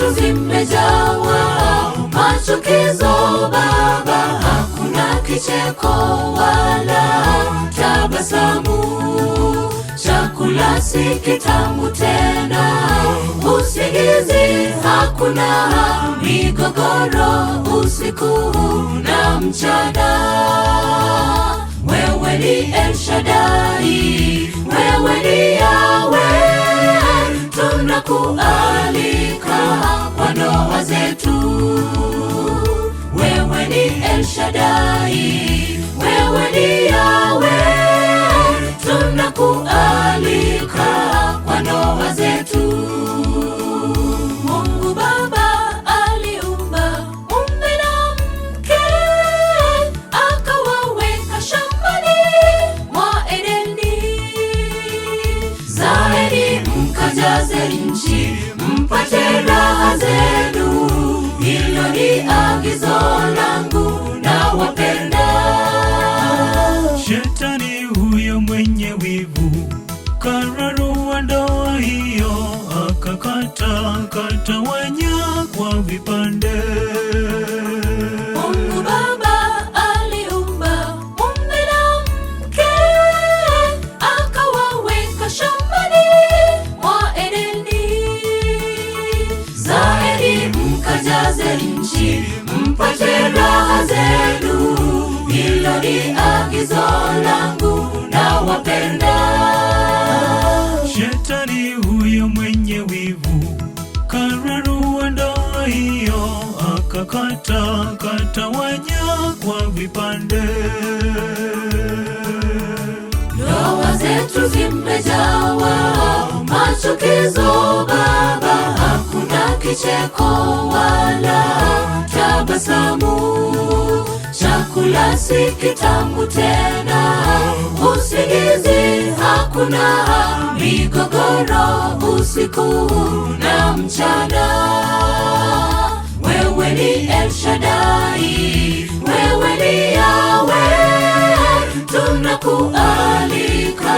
zetu zimejawa machukizo Baba, hakuna kicheko wala tabasamu. Chakula si kitamu tena, usingizi hakuna, migogoro usiku na mchana. Wewe ni El Shaddai, wewe ni Yahweh, tunakualika kwa ndoa zetu. Wewe ni El Shaddai, wewe ni Yahweh, tunakualika kwa ndoa zetu. Mungu Baba aliumba mume na mke, akawaweka shambani mwa Edeni. Zaeni mkajaze nchi, mpate raha zenu, hilo ni agizo langu na wapenda. Shetani huyo mwenye wivu kararua ndoa hiyo, akakatawanya kwa vipande. Mungu Baba aliumba mume na mke, akawaweka shambani mwa Edeni. Zaeni mkajaze nchi, mpate raha zenu, hilo ni agizo langu na wapenda. Shetani huyo mwenye wivu kararua ndoa hiyo, akakatawanya kwa vipande. Ndoa zetu zimejawa machukizo Baba, hakuna kicheko wala tabasamu. Chakula si kitamu tena, usingizi hakuna, migogoro usiku na mchana. Wewe ni El Shaddai, wewe ni Yahweh, tunakualika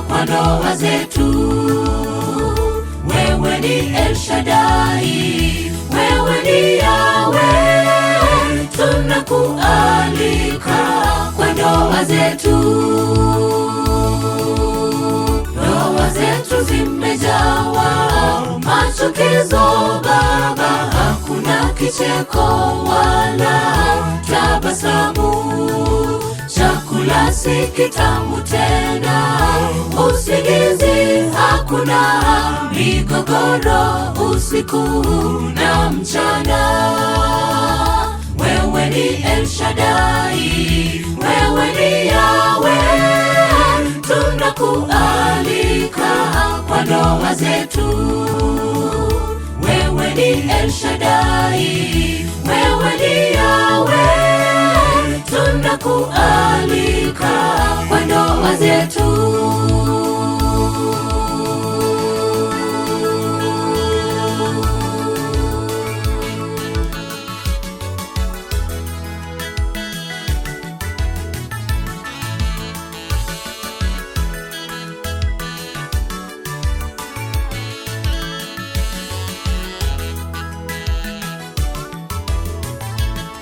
kwa ndoa zetu. Wewe ni El Shaddai, wewe ni Yahweh, tunakualika kwa ndoa zetu. Ndoa zetu zimejawa machukizo Baba, hakuna kicheko wala tabasamu. Chakula si kitamu tena, usingizi hakuna, migogoro usiku na mchana. Wewe ni El Shaddai, wewe ni Yahweh, tunakualika kwa ndoa zetu. Wewe ni El Shaddai, wewe ni Yahweh, tunakualika kwa ndoa zetu.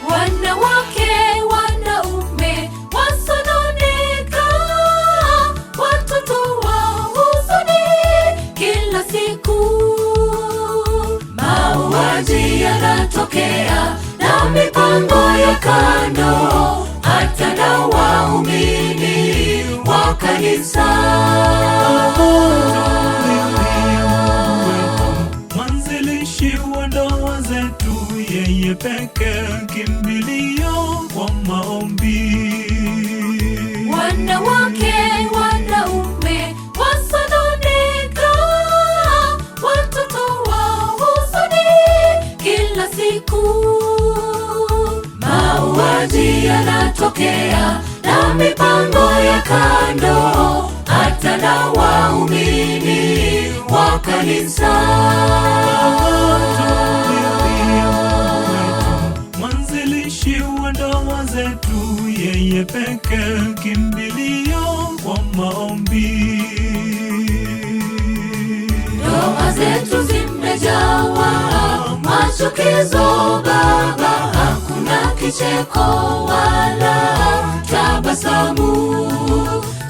Wanawake, wanaume wasononeka, watoto wa huzuni kila siku. Mauaji yanatokea na mipango ya kando, hata na waumini wa kanisa. Mwanzilishi wa ndoa zetu, yeye peke kimbilio kwa maombi. Wanawake, wanaume wasononeka, watoto wa huzuni kila siku. Mauaji yanatokea na mipango ya kando, hata na waumini wa kanisa. Mwanzilishi wa ndoa zetu, yeye peke kimbilio kwa maombi. Ndoa zetu zimejawa machukizo Baba, hakuna kicheko wala tabasamu.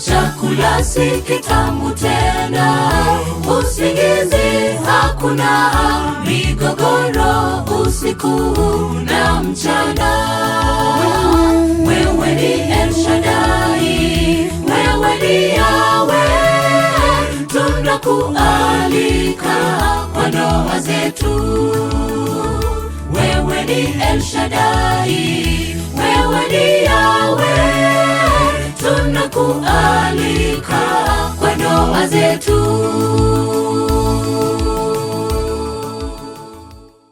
Chakula si kitamu tena, usingizi hakuna, migogoro usiku na mchana. Wewe ni El Shaddai, wewe ni Yahweh, tunakualika kwa ndoa zetu. Wewe ni El Shaddai, wewe ni Yahweh, tunakualika kwa ndoa zetu.